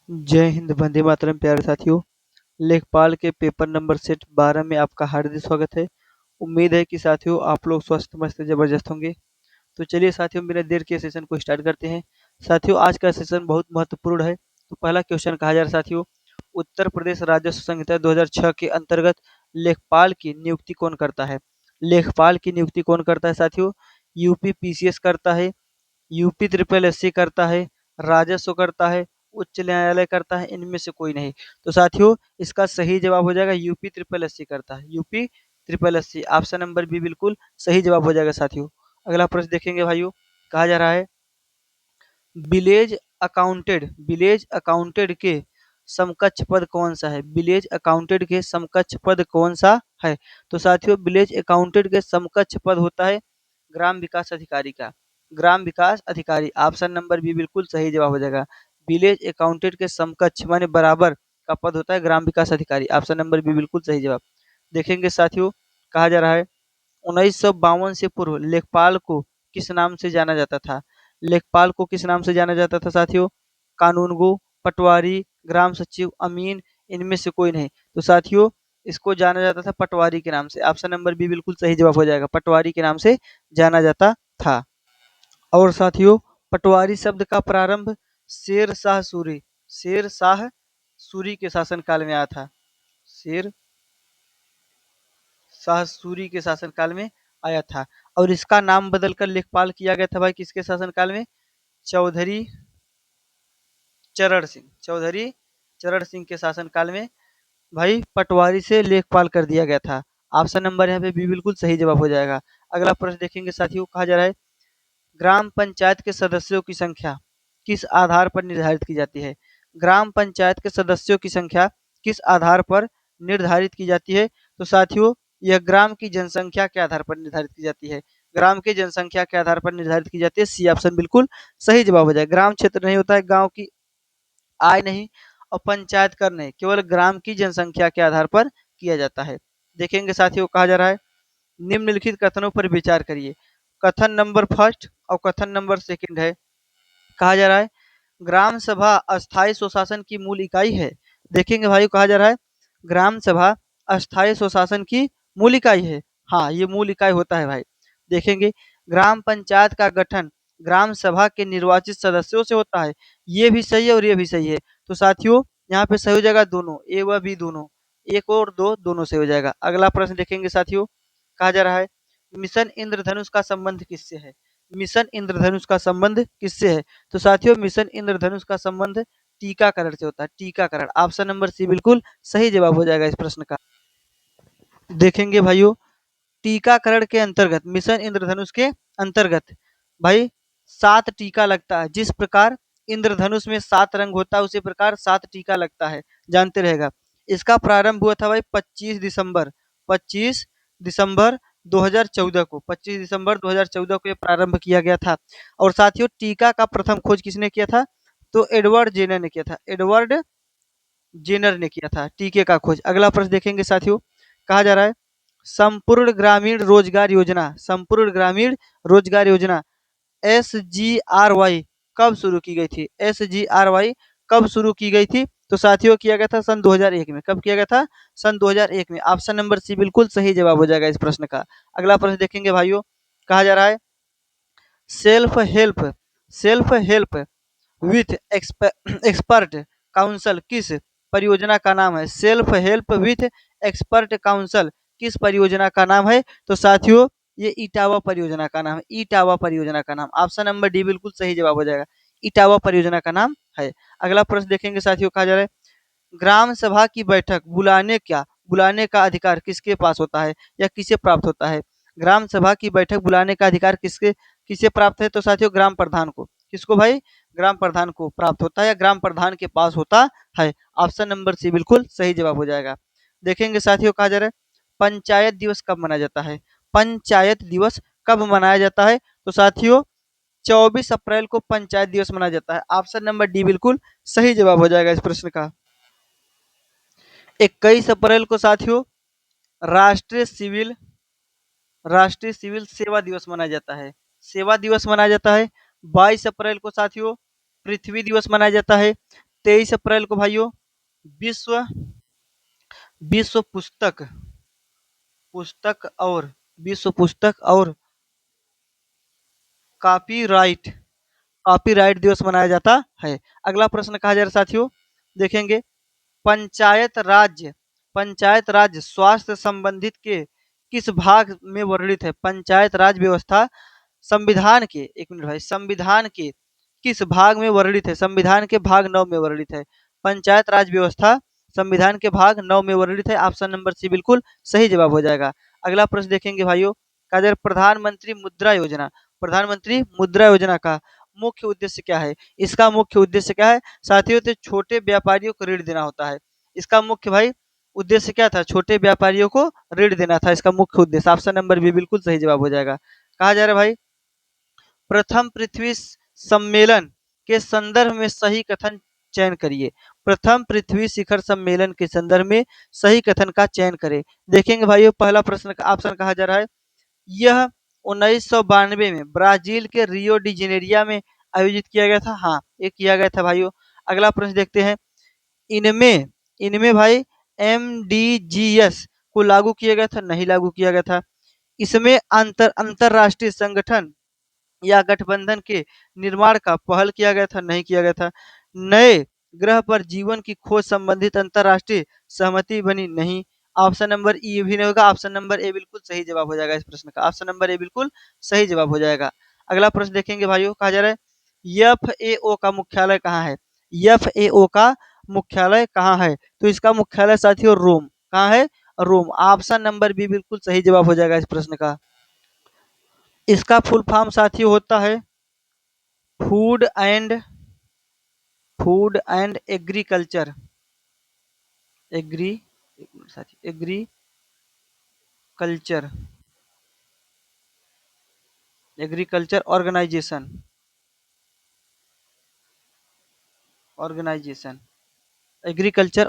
जय हिंद, वंदे मातरम। प्यारे साथियों, लेखपाल के पेपर नंबर सेट 12 में आपका हार्दिक स्वागत है। उम्मीद है कि साथियों आप लोग स्वस्थ मस्त जबरदस्त होंगे। तो चलिए साथियों, बिना देर के सेशन को स्टार्ट करते हैं। साथियों, आज का सेशन बहुत महत्वपूर्ण है। तो पहला क्वेश्चन कहा जा रहा है साथियों, उत्तर प्रदेश राजस्व संहिता 2006 के अंतर्गत लेखपाल की नियुक्ति कौन करता है? लेखपाल की नियुक्ति कौन करता है साथियों? यूपी पीसीएस करता है, यूपी ट्रिपल एससी करता है, राजस्व करता है, उच्च न्यायालय करता है, इनमें से कोई नहीं। तो साथियों, इसका सही जवाब हो जाएगा यूपी ट्रिपल एससी करता है। UP triple SC option number B बिल्कुल सही जवाब हो जाएगा साथियों। अगला प्रश्न देखेंगे भाइयों, कहा जा रहा है विलेज अकाउंटेड के समकक्ष पद कौन सा है? विलेज अकाउंटेड के समकक्ष पद कौन सा है? तो साथियों, विलेज अकाउंटेड के समकक्ष पद होता है ग्राम विकास अधिकारी का। ग्राम विकास अधिकारी ऑप्शन नंबर बी बिल्कुल सही जवाब हो जाएगा। विलेज अकाउंटेंट के समकक्ष माने बराबर का पद होता है ग्राम विकास अधिकारी। ऑप्शन नंबर बी बिल्कुल सही जवाब। देखेंगे साथियों, कहा जा रहा है 1952 से पूर्व लेखपाल को किस नाम से जाना जाता था? लेखपाल को किस नाम से जाना जाता था साथियों? कानूनगो, पटवारी, ग्राम सचिव, अमीन, इनमें से कोई नहीं। तो साथियों, इसको जाना जाता था पटवारी के नाम से। ऑप्शन नंबर बी बिल्कुल सही जवाब हो जाएगा, पटवारी के नाम से जाना जाता था। और साथियों, पटवारी शब्द का प्रारंभ शेर शाह सूरी के शासनकाल में आया था। शेर शाह सूरी के शासनकाल में आया था। और इसका नाम बदलकर लेखपाल किया गया था भाई किसके शासनकाल में? चौधरी चौधरी चरण सिंह के शासनकाल में भाई पटवारी से लेखपाल कर दिया गया था। ऑप्शन नंबर यहाँ पे बी बिल्कुल सही जवाब हो जाएगा। अगला प्रश्न देखेंगे साथियों, कहा जा रहा है ग्राम पंचायत के सदस्यों की संख्या किस आधार पर निर्धारित की जाती है? ग्राम पंचायत के सदस्यों की संख्या किस आधार पर निर्धारित की जाती है? तो साथियों, यह ग्राम की जनसंख्या के आधार पर निर्धारित की जाती है। ग्राम की जनसंख्या के आधार पर निर्धारित की जाती है। सी ऑप्शन बिल्कुल सही जवाब हो जाएगा। ग्राम क्षेत्र नहीं होता है, गांव की आय नहीं और पंचायत कर नहीं, केवल ग्राम की जनसंख्या के आधार पर किया जाता है। देखेंगे साथियों, कहा जा रहा है निम्नलिखित कथनों पर विचार करिए। कथन नंबर फर्स्ट और कथन नंबर सेकंड है। कहा जा रहा है ग्राम सभा अस्थायी स्वशासन की मूल इकाई है। देखेंगे भाई, कहा जा रहा है ग्राम सभा अस्थायी स्वशासन की मूल इकाई है। हाँ, ये मूल इकाई होता है भाई। देखेंगे ग्राम पंचायत का गठन ग्राम सभा के निर्वाचित सदस्यों से होता है। ये भी सही है और ये भी सही है। तो साथियों, यहाँ पे सही हो जाएगा दोनों, ए व बी दोनों, एक और दो दोनों सही हो जाएगा। अगला प्रश्न देखेंगे साथियों, कहा जा रहा है मिशन इंद्रधनुष का संबंध किससे है? मिशन इंद्रधनुष का संबंध किससे है? तो साथियों, मिशन इंद्रधनुष का संबंध टीकाकरण से होता है। टीकाकरण ऑप्शन नंबर सी बिल्कुल सही जवाब हो जाएगा इस प्रश्न का। देखेंगे भाइयों, टीकाकरण के अंतर्गत मिशन इंद्रधनुष के अंतर्गत भाई 7 टीका लगता है। जिस प्रकार इंद्रधनुष में 7 रंग होता है उसी प्रकार 7 टीका लगता है, जानते रहेगा। इसका प्रारंभ हुआ था भाई 25 दिसंबर 2014 को। 25 दिसंबर 2014 को ये प्रारंभ किया गया था। और साथियों, टीका का प्रथम खोज किसने किया था? तो एडवर्ड जेनर ने किया था। एडवर्ड जेनर ने किया था टीके का खोज। अगला प्रश्न देखेंगे साथियों, कहा जा रहा है संपूर्ण ग्रामीण रोजगार योजना SGRY कब शुरू की गई थी? SGRY कब शुरू की गई थी? तो साथियों, किया गया था सन 2001 में। कब किया गया था? सन 2001 में। ऑप्शन नंबर सी बिल्कुल सही जवाब हो जाएगा इस प्रश्न का। अगला प्रश्न देखेंगे भाइयों, कहा जा रहा है self help self help with expert counsel किस परियोजना का नाम है? Self help with expert counsel किस परियोजना का नाम है? तो साथियों, ये इटावा परियोजना का नाम है। इटावा परियोजना का नाम ऑप्शन नंबर डी बिल्कुल सही जवाब हो जाएगा। इटावा परियोजना का नाम है। अगला प्रश्न देखेंगे साथियों, कहा जा रहा है ग्राम सभा की बैठक बुलाने का अधिकार किसके पास होता है या किसे प्राप्त होता है? ग्राम सभा की बैठक बुलाने का अधिकार किसे प्राप्त है? तो साथियों, ग्राम प्रधान को। किसको भाई? ग्राम प्रधान को प्राप्त होता है या ग्राम प्रधान के पास होता है। ऑप्शन नंबर सी बिल्कुल सही जवाब हो जाएगा। देखेंगे साथियों, कहा जा रहा है पंचायत दिवस कब मनाया जाता है? पंचायत दिवस कब मनाया जाता है? तो साथियों, 24 अप्रैल को पंचायत दिवस मनाया जाता है। ऑप्शन नंबर डी बिल्कुल सही जवाब हो जाएगा इस प्रश्न का। 21 अप्रैल को साथियों राष्ट्रीय सिविल राष्ट्रीय सिविल सेवा दिवस मनाया जाता है। सेवा दिवस मनाया जाता है। 22 अप्रैल को साथियों पृथ्वी दिवस मनाया जाता है। 23 अप्रैल को भाइयों विश्व विश्व पुस्तक पुस्तक और विश्व पुस्तक और कॉपीराइट कॉपीराइट दिवस मनाया जाता है। अगला प्रश्न कहा जा रहा है साथियों, देखेंगे पंचायत राज्य पंचायत राज्य स्वास्थ्य संबंधित के किस भाग में वर्णित है? पंचायत राज व्यवस्था संविधान के, एक मिनट भाई, संविधान के किस भाग में वर्णित है? संविधान के भाग 9 में वर्णित है। पंचायत राज व्यवस्था संविधान के भाग 9 में वर्णित है। ऑप्शन नंबर सी बिल्कुल सही जवाब हो जाएगा। अगला प्रश्न देखेंगे भाइयों, काजर प्रधानमंत्री मुद्रा योजना, प्रधानमंत्री मुद्रा योजना का मुख्य उद्देश्य क्या है? इसका मुख्य उद्देश्य क्या है साथियों? तो छोटे व्यापारियों को ऋण देना होता है। इसका मुख्य भाई उद्देश्य क्या था? छोटे व्यापारियों को ऋण देना था इसका मुख्य उद्देश्य। ऑप्शन नंबर बी बिल्कुल सही जवाब हो जाएगा। कहा जा रहा है भाई प्रथम पृथ्वी सम्मेलन के संदर्भ में सही कथन चयन करिए। प्रथम पृथ्वी शिखर सम्मेलन के संदर्भ में सही कथन का चयन करें। देखेंगे भाइयों, पहला प्रश्न का ऑप्शन कहा जा रहा है यह 1992 में ब्राजील के रियो डी जेनेरिया में आयोजित किया गया था। हाँ, ये किया गया था भाइयों। अगला प्रश्न देखते हैं, इनमें इनमें भाई एमडीजीएस को लागू किया गया था? नहीं लागू किया गया था। इसमें अंतरराष्ट्रीय संगठन या गठबंधन के निर्माण का पहल किया गया था? नहीं किया गया था। नए ग्रह पर जीवन की खोज संबंधित अंतरराष्ट्रीय सहमति बनी? नहीं। ऑप्शन नंबर ई भी नहीं होगा। ऑप्शन नंबर ए बिल्कुल सही जवाब हो जाएगा इस प्रश्न का। ऑप्शन नंबर ए बिल्कुल सही जवाब हो जाएगा। अगला प्रश्न देखेंगे भाइयों, कहा जा रहा है एफएओ का मुख्यालय कहाँ है? एफएओ का मुख्यालय कहाँ है? तो इसका मुख्यालय साथियों रोम। कहाँ है? रोम। ऑप्शन नंबर बी बिल्कुल सही जवाब हो जाएगा इस प्रश्न का। इसका फुल फॉर्म साथियों होता है food and food and agriculture agri एक मिनट साथियों, agriculture agriculture organisation organisation agriculture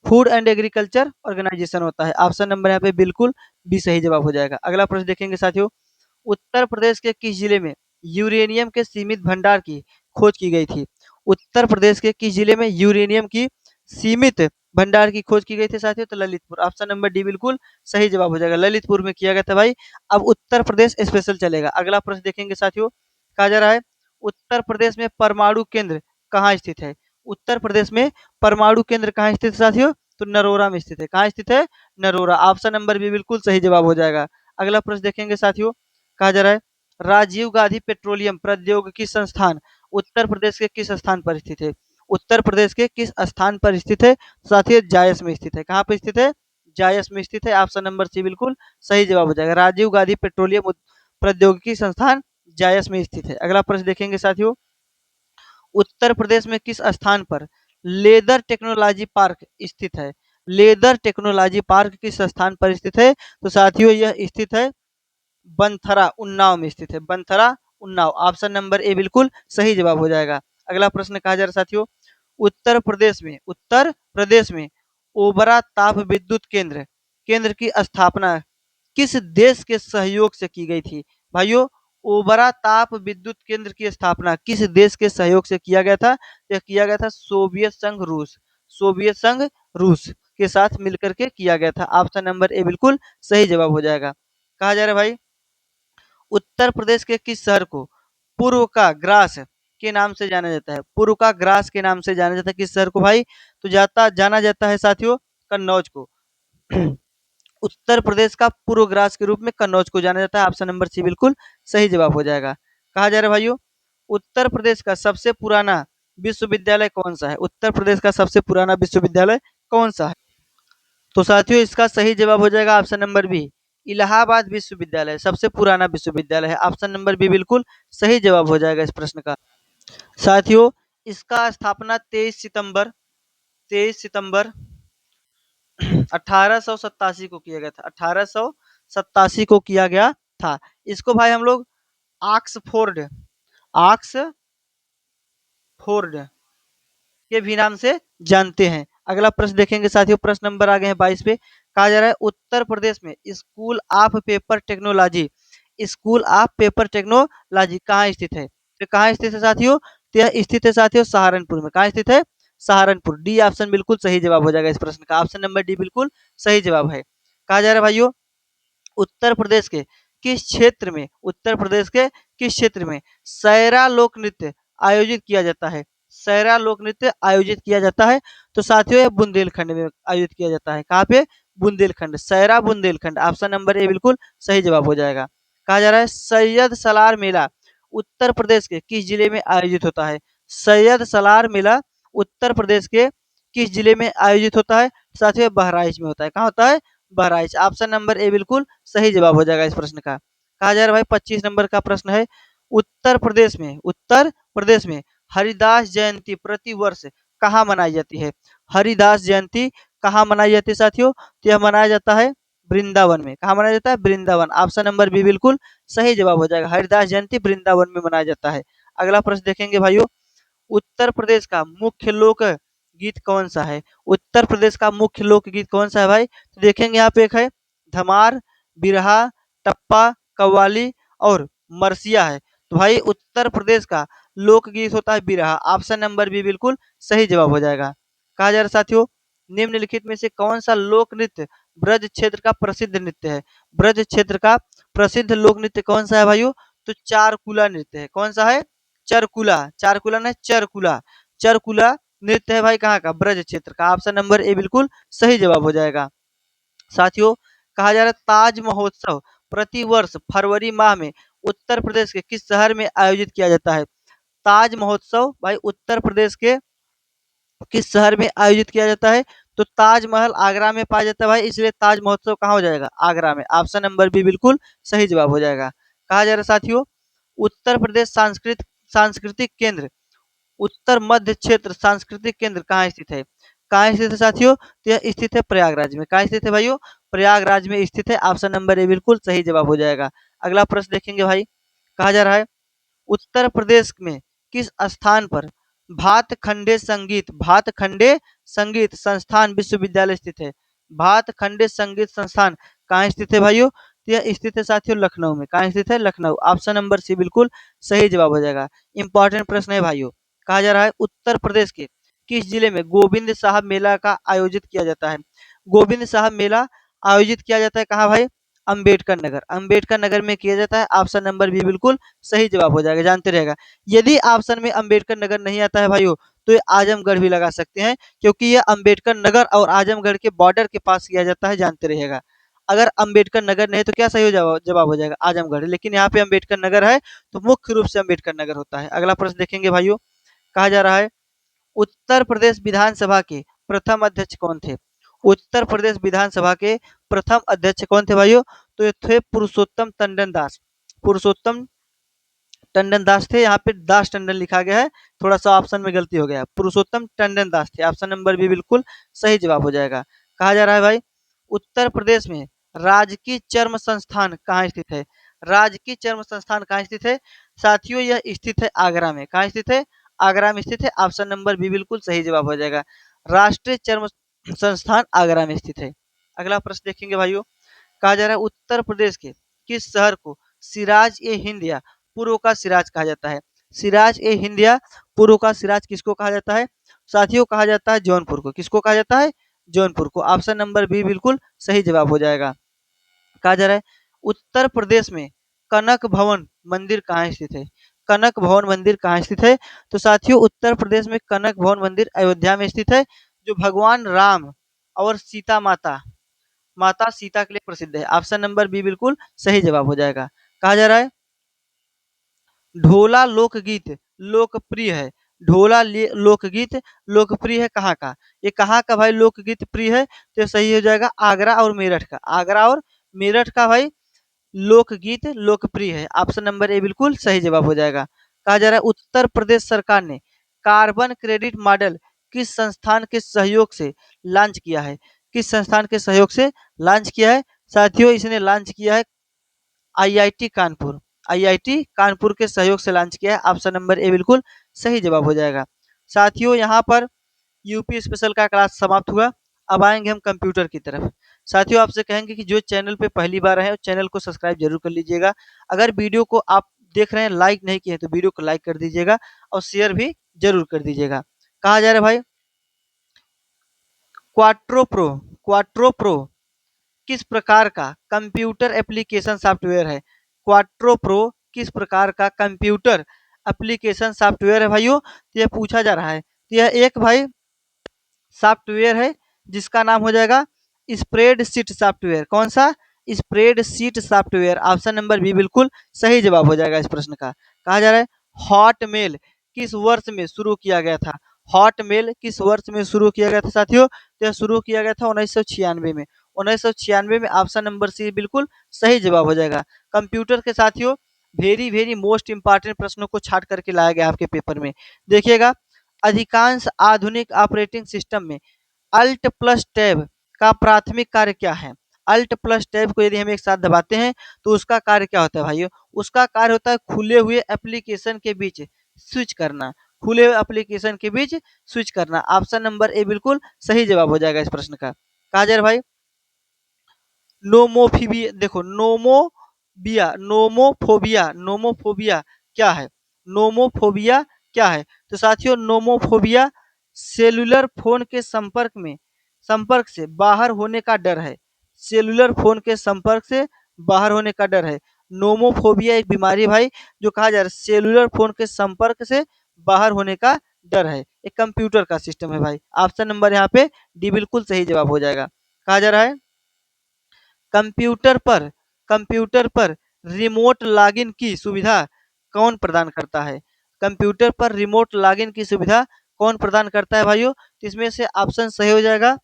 food and agriculture organisation होता है। ऑप्शन नंबर यहाँ पे बिल्कुल भी सही जवाब हो जाएगा। अगला प्रश्न देखेंगे साथियों, उत्तर प्रदेश के किस जिले में यूरेनियम के सीमित भंडार की खोज की गई थी? उत्तर प्रदेश के किस जिले में यूरेनियम की सीमित भंडार की खोज की गई थी साथियों? तो ललितपुर। ऑप्शन नंबर डी बिल्कुल सही जवाब हो जाएगा। ललितपुर में किया गया था भाई। अब उत्तर प्रदेश स्पेशल चलेगा। अगला प्रश्न देखेंगे साथियों, कहा जा रहा है उत्तर प्रदेश में परमाणु केंद्र कहाँ स्थित है? उत्तर प्रदेश में परमाणु केंद्र कहाँ स्थित है साथियों? तो नरोरा में स्थित है। कहाँ स्थित है? नरोरा। ऑप्शन नंबर बी बिल्कुल सही जवाब हो जाएगा। अगला प्रश्न देखेंगे साथियों, कहा जा रहा है राजीव गांधी पेट्रोलियम प्रौद्योगिकी संस्थान उत्तर प्रदेश के किस स्थान पर स्थित है? उत्तर प्रदेश के किस स्थान पर स्थित है साथियों? जायस में स्थित है। कहाँ पर स्थित है? जायस में स्थित है। ऑप्शन नंबर सी बिल्कुल सही जवाब हो जाएगा। राजीव गांधी पेट्रोलियम प्रौद्योगिकी संस्थान जायस में स्थित है। अगला प्रश्न देखेंगे साथियों, उत्तर प्रदेश में किस स्थान पर लेदर टेक्नोलॉजी पार्क स्थित है? लेदर टेक्नोलॉजी पार्क किस स्थान पर स्थित है? तो साथियों यह स्थित है बनथरा उन्नाव में स्थित है। बनथरा उन्नाव। ऑप्शन नंबर ए बिल्कुल सही जवाब हो जाएगा। अगला प्रश्न कहा जा रहा है साथियों, उत्तर प्रदेश में ओबरा ताप विद्युत केंद्र केंद्र की स्थापना किस देश के सहयोग से की गई थी? भाइयों, ओबरा ताप विद्युत केंद्र की स्थापना किस देश के सहयोग से किया गया था? यह किया गया था सोवियत संघ रूस। सोवियत संघ रूस के साथ मिलकर के किया गया था। ऑप्शन नंबर ए बिल्कुल सही जवाब हो जाएगा। कहा जा रहा है भाई उत्तर प्रदेश के किस शहर को पूर्व का ग्रास के नाम से जाना जाता है? पूर्व का ग्रास के नाम से जाना जाता है किस शहर को भाई? तो जाना जाता है साथियों कन्नौज को। उत्तर प्रदेश का पूर्वग्रास के रूप में कन्नौज को जाना जाता है। ऑप्शन नंबर सी बिल्कुल सही जवाब हो जाएगा। कहा जा रहा है भाइयों उत्तर प्रदेश का सबसे पुराना विश्वविद्यालय कौन सा है? उत्तर प्रदेश का सबसे पुराना विश्वविद्यालय कौन सा है? तो साथियों इसका सही जवाब हो जाएगा ऑप्शन नंबर बी, इलाहाबाद विश्वविद्यालय सबसे पुराना विश्वविद्यालय है। ऑप्शन नंबर बी बिल्कुल सही जवाब हो जाएगा इस प्रश्न का। साथियों इसका स्थापना 23 सितंबर 1887 को किया गया था। 1887 को किया गया था। इसको भाई हम लोग ऑक्सफोर्ड ऑक्सफोर्ड के भी नाम से जानते हैं। अगला प्रश्न देखेंगे साथियों, प्रश्न नंबर आ गए हैं 22 पे। कहा जा रहा है उत्तर प्रदेश में स्कूल ऑफ पेपर टेक्नोलॉजी कहाँ स्थित है? तो कहाँ स्थित है साथियों? तो यह स्थित है साथियों सहारनपुर में। कहाँ स्थित है? सहारनपुर। डी ऑप्शन बिल्कुल सही जवाब हो जाएगा इस प्रश्न का। ऑप्शन नंबर डी बिल्कुल सही जवाब है। कहा जा रहा है भाइयों उत्तर प्रदेश के किस क्षेत्र में, उत्तर प्रदेश के किस क्षेत्र में सैरा लोक नृत्य आयोजित किया जाता है? सैरा लोक नृत्य आयोजित किया जाता है। तो साथियों ये बुंदेलखंड में आयोजित किया जाता है। कहाँ पे? बुंदेलखंड। सैरा बुंदेलखंड। ऑप्शन नंबर ए बिल्कुल सही जवाब हो जाएगा। कहा जा रहा है सैयद सलार मेला उत्तर प्रदेश के किस जिले में आयोजित होता है? सैयद सलार मेला उत्तर प्रदेश के किस जिले में आयोजित होता है? साथियों बहराइच में होता है। कहाँ होता है? बहराइच। ऑप्शन नंबर ए बिल्कुल सही जवाब हो जाएगा इस प्रश्न का। कहा जा रहा है भाई 25 नंबर का प्रश्न है उत्तर प्रदेश में हरिदास जयंती प्रति वर्ष कहाँ मनाई जाती है? हरिदास जयंती कहाँ मनाई जाती है साथियों? तो यह मनाया जाता है वृंदावन में। कहाँ मनाया जाता है? वृंदावन। ऑप्शन नंबर बी बिल्कुल सही जवाब हो जाएगा। हरिदास जयंती वृंदावन में मनाया जाता है। अगला प्रश्न देखेंगे भाइयों उत्तर प्रदेश का मुख्य लोक गीत कौन सा है? उत्तर प्रदेश का मुख्य लोक गीत कौन सा है भाई? तो देखेंगे यहाँ पे एक है धमार, बिरहा, टप्पा, कव्वाली और मरसिया है। तो भाई उत्तर प्रदेश का लोक गीत होता है बिरहा। ऑप्शन नंबर बी बिल्कुल सही जवाब हो जाएगा। कहा जा रहा है साथियों निम्नलिखित में से कौन सा लोक नृत्य ब्रज क्षेत्र का प्रसिद्ध नृत्य है? ब्रज क्षेत्र का प्रसिद्ध लोक नृत्य कौन सा है भाइयों? तो चारकुला नृत्य है। कौन सा है? चरकुला। चारकुला नहीं चरकुला। चरकुला नृत्य है भाई कहाँ का? ब्रज क्षेत्र का। ऑप्शन नंबर ए बिल्कुल सही जवाब हो जाएगा। साथियों कहा जा रहा है ताज महोत्सव प्रति वर्ष फरवरी माह में उत्तर प्रदेश के किस शहर में आयोजित किया जाता है? ताज महोत्सव भाई उत्तर प्रदेश के किस शहर में आयोजित किया जाता है? तो ताजमहल आगरा में पाया जाता है भाई, इसलिए ताज महोत्सव कहाँ हो जाएगा? आगरा में। ऑप्शन नंबर बी बिल्कुल सही जवाब हो जाएगा। कहा जा रहा है साथियों उत्तर प्रदेश सांस्कृतिक केंद्र उत्तर मध्य क्षेत्र सांस्कृतिक केंद्र कहाँ स्थित है? कहाँ स्थित है साथियों? तो यह स्थित है प्रयागराज में। कहाँ स्थित है भाइयों? प्रयागराज में स्थित है। ऑप्शन नंबर ए बिल्कुल सही जवाब हो जाएगा। अगला प्रश्न देखेंगे भाई कहा जा रहा है उत्तर प्रदेश में किस स्थान पर भातखंडे संगीत संस्थान विश्वविद्यालय स्थित है? भातखंडे संगीत संस्थान कहाँ स्थित है भाइयों? तो यह स्थित है साथियों लखनऊ में। कहाँ स्थित है? लखनऊ। ऑप्शन नंबर सी बिल्कुल सही जवाब हो जाएगा। इंपॉर्टेंट प्रश्न है भाइयों। कहा जा रहा है उत्तर प्रदेश के किस जिले में गोविंद साहब मेला का आयोजित किया जाता है? गोविंद साहब मेला आयोजित किया जाता है कहाँ भाई? अंबेडकर नगर। अंबेडकर नगर में किया जाता है। ऑप्शन नंबर बी बिल्कुल सही जवाब हो जाएगा। जानते रहेगा यदि ऑप्शन में अंबेडकर नगर नहीं आता है भाइयों तो ये आजमगढ़ भी लगा सकते हैं, क्योंकि ये अंबेडकर नगर और आजमगढ़ के बॉर्डर के पास किया जाता है। जानते रहेगा अगर अंबेडकर नगर नहीं तो क्या सही हो जवाब हो जाएगा? आजमगढ़। लेकिन यहाँ पे अंबेडकर नगर है तो मुख्य रूप से अंबेडकर नगर होता है। अगला प्रश्न देखेंगे भाइयों कहा जा रहा है उत्तर प्रदेश विधानसभा के प्रथम अध्यक्ष कौन थे? उत्तर प्रदेश विधानसभा के प्रथम अध्यक्ष कौन थे भाइयों? तो ये थे पुरुषोत्तम टंडन दास। पुरुषोत्तम टंडन दास थे। यहाँ पे दास टंडन लिखा गया है, थोड़ा सा ऑप्शन में गलती हो गया। पुरुषोत्तम टंडन दास थे। ऑप्शन नंबर बी बिल्कुल सही जवाब हो जाएगा। कहा जा रहा है भाई उत्तर प्रदेश में राजकीय चर्म संस्थान कहाँ स्थित है? राजकीय चर्म संस्थान कहाँ स्थित है साथियों? यह स्थित है आगरा में। कहाँ स्थित है? आगरा में स्थित है। ऑप्शन नंबर बी बिल्कुल सही जवाब हो जाएगा। राष्ट्रीय चर्म संस्थान आगरा में स्थित है। अगला प्रश्न देखेंगे भाइयों कहा जा रहा है उत्तर प्रदेश के किस शहर को सिराज ए हिंद या पूर्व का सिराज कहा जाता है? सिराज ए हिंद या पूर्व का सिराज किसको कहा जाता है साथियों? कहा जाता है जौनपुर को। किसको कहा जाता है? जौनपुर को। ऑप्शन नंबर बी बिल्कुल सही जवाब हो जाएगा। कहा जा रहा है उत्तर प्रदेश में कनक भवन मंदिर कहाँ स्थित है? कनक भवन मंदिर कहाँ स्थित है? तो साथियों उत्तर प्रदेश में कनक भवन मंदिर अयोध्या में स्थित है, जो भगवान राम और सीता माता सीता के लिए प्रसिद्ध है। ऑप्शन नंबर बी बिल्कुल सही जवाब हो जाएगा। कहा जा रहा है ढोला लोकगीत लोकप्रिय है। लोकगीत लोकप्रिय है कहाँ का? ये कहाँ का भाई लोकगीत प्रिय है? तो सही हो जाएगा आगरा और मेरठ का। आगरा और मेरठ का भाई लोकगीत लोकप्रिय है। ऑप्शन नंबर ए बिल्कुल सही जवाब हो जाएगा। कहा जा रहा है उत्तर प्रदेश सरकार ने कार्बन क्रेडिट मॉडल किस संस्थान के सहयोग से लॉन्च किया है? किस संस्थान के सहयोग से लॉन्च किया है साथियों? इसने लॉन्च किया है आईआईटी कानपुर। आईआईटी कानपुर के सहयोग से लॉन्च किया है। ऑप्शन नंबर ए बिल्कुल सही जवाब हो जाएगा। साथियों यहाँ पर यूपी स्पेशल का क्लास समाप्त हुआ। अब आएंगे हम कंप्यूटर की तरफ। साथियों आपसे कहेंगे कि जो चैनल पे पहली बार है चैनल को सब्सक्राइब जरूर कर लीजिएगा। अगर वीडियो को आप देख रहे हैं लाइक नहीं किए तो वीडियो को लाइक कर दीजिएगा और शेयर भी जरूर कर दीजिएगा। कहा जा रहा है भाई क्वाट्रो प्रो, क्वाट्रो प्रो किस प्रकार का कंप्यूटर एप्लीकेशन सॉफ्टवेयर है? क्वाट्रो प्रो किस प्रकार का कंप्यूटर एप्लीकेशन सॉफ्टवेयर है भाइयों? तो यह पूछा जा रहा है। तो यह एक भाई सॉफ्टवेयर है जिसका नाम हो जाएगा स्प्रेडशीट सॉफ्टवेयर। कौन सा? Spreadsheet software. Option number B बिल्कुल सही जवाब हो जाएगा इस प्रश्न का। कहा जा रहा है हॉटमेल किस वर्ष में शुरू किया गया था? हॉटमेल किस वर्ष में शुरू किया गया था साथियों? तो यह शुरू किया गया था 1996 में। 1996 में। ऑप्शन नंबर सी बिल्कुल सही जवाब हो जाएगा। कंप्यूटर के साथियों वेरी वेरी मोस्ट इंपॉर्टेंट प्रश्नों को छाट करके लाया गया आपके पेपर में। देखिएगा अधिकांश आधुनिक ऑपरेटिंग सिस्टम में अल्ट प्लस टैब का प्राथमिक कार्य क्या है? अल्ट प्लस टैब को यदि हम एक साथ दबाते हैं तो उसका कार्य क्या होता है भाइयों? उसका कार्य होता है खुले हुए एप्लीकेशन के बीच स्विच करना। खुले हुए एप्लीकेशन के बीच स्विच करना। ऑप्शन नंबर ए बिल्कुल सही जवाब हो जाएगा इस प्रश्न का। कहा जा रहा है भाई नोमोफिबिया, देखो नोमोबिया, नोमोफोबिया, नोमोफोबिया क्या है? नोमोफोबिया क्या है? तो साथियों नोमोफोबिया सेलुलर फोन के संपर्क से बाहर होने का डर है। सेलुलर फोन के संपर्क से बाहर होने का डर है। नोमोफोबिया एक बीमारी है भाई, जो कहा जा रहा है सेलुलर फोन के संपर्क से बाहर होने का डर है। एक कंप्यूटर का सिस्टम है भाई। ऑप्शन नंबर यहाँ पे डी बिल्कुल सही जवाब हो जाएगा। कहा जा रहा है कंप्यूटर पर कंप्यूटर पर रिमोट लॉगिन की सुविधा कौन प्रदान करता है? कंप्यूटर पर रिमोट लॉगिन की सुविधा कौन प्रदान करता है भाइयों? तो इसमें से ऑप्शन सही हो जाएगा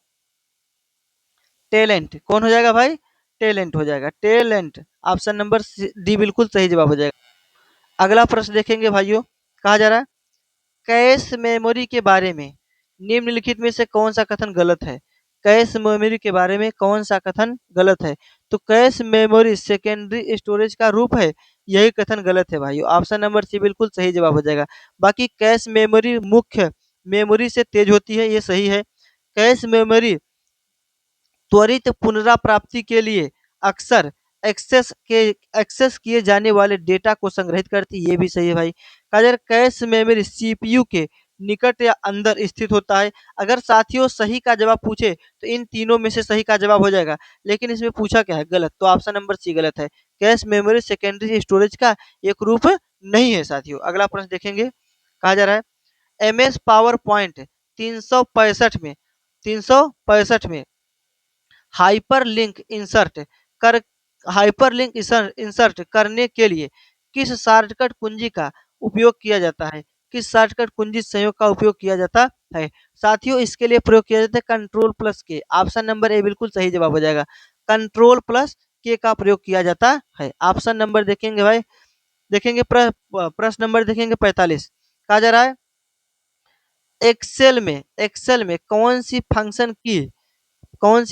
टेलेंट। कौन हो जाएगा भाई? टेलेंट हो जाएगा। टेलेंट। ऑप्शन नंबर डी बिल्कुल सही जवाब हो जाएगा। अगला प्रश्न देखेंगे भाइयों। कहा जा रहा है कैश मेमोरी के बारे में निम्नलिखित में से कौन सा कथन गलत है? कैश मेमोरी के बारे में कौन सा कथन गलत है? तो कैश मेमोरी सेकेंडरी स्टोरेज का रूप है, यही कथन गलत है भाइयों। ऑप्शन नंबर सी बिल्कुल सही जवाब हो जाएगा। बाकी कैश मेमोरी मुख्य मेमोरी से तेज होती है, ये सही है। कैश मेमोरी त्वरित पुनराप्राप्ति के लिए अक्सर एक्सेस किए जाने वाले डेटा को संग्रहित करती है, ये भी सही है भाई। अगर कैश मेमोरी सीपीयू के निकट या अंदर स्थित होता है। अगर साथियों सही का जवाब पूछे तो इन तीनों में से सही का जवाब हो जाएगा, लेकिन इसमें पूछा क्या है? गलत। तो ऑप्शन नंबर सी गलत है। कैश मेमोरी सेकेंडरी स्टोरेज का एक रूप नहीं है साथियों। अगला प्रश्न देखेंगे। कहा जा रहा है एम एस पावर पॉइंट 365 में हाइपरलिंक इंसर्ट कर हाइपरलिंक इंसर्ट करने के लिए किस शॉर्टकट कुंजी का उपयोग किया जाता है? किस शॉर्टकट कुंजी संयोग का उपयोग किया जाता है? साथियों इसके लिए प्रयोग किया जाता है कंट्रोल प्लस के। ऑप्शन नंबर ए बिल्कुल सही जवाब हो जाएगा। कंट्रोल प्लस के का प्रयोग किया जाता है। ऑप्शन नंबर देखेंगे भाई, देखेंगे प्रश्न नंबर देखेंगे 45। कहा जा रहा है एक्सेल में कौन सी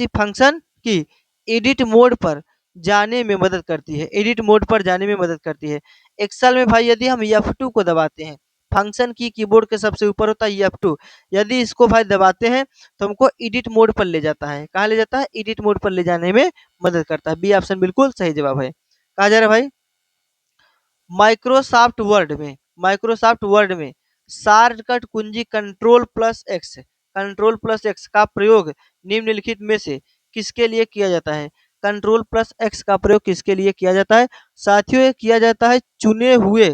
फंक्शन की एडिट मोड पर जाने में मदद करती है? एडिट मोड पर जाने में मदद करती है। एक्सेल में भाई यदि हम F2 को दबाते हैं, फंक्शन की कीबोर्ड के सबसे ऊपर होता है F2, यदि इसको भाई दबाते हैं तो हमको एडिट मोड पर ले जाता है। कहाँ ले जाता है? एडिट मोड पर ले जाने में मदद करता है। बी ऑप्शन बिल्कुल सही जवाब है। कहा जा रहा है भाई माइक्रोसॉफ्ट वर्ड में शॉर्टकट कुंजी कंट्रोल प्लस एक्स का प्रयोग निम्नलिखित में से किसके लिए किया जाता है? कंट्रोल प्लस एक्स का प्रयोग किसके लिए किया जाता है? साथियों ये किया जाता है चुने हुए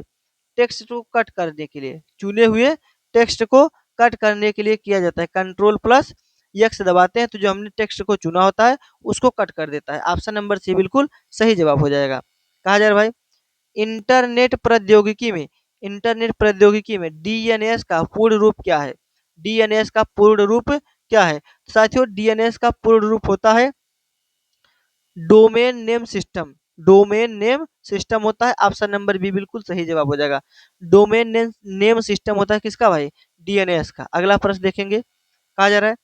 टेक्स्ट को कट करने के लिए। चुने हुए टेक्स्ट को कट करने के लिए किया जाता है। कंट्रोल प्लस एक्स दबाते हैं तो जो हमने टेक्स्ट को चुना होता है उसको कट कर देता है। ऑप्शन नंबर सी बिल्कुल सही जवाब हो जाएगा। कहा जा रहा है भाई इंटरनेट प्रौद्योगिकी में डीएनएस का पूर्ण रूप क्या है? डीएनएस का पूर्ण रूप क्या है? साथियों डीएनएस का पूर्ण रूप होता है domain name system. Domain name system होता है। ऑप्शन नंबर बी बिल्कुल सही जवाब हो जाएगा। डोमेन नेम सिस्टम होता है किसका भाई? डीएनएस का। अगला प्रश्न देखेंगे। कहा जा रहा है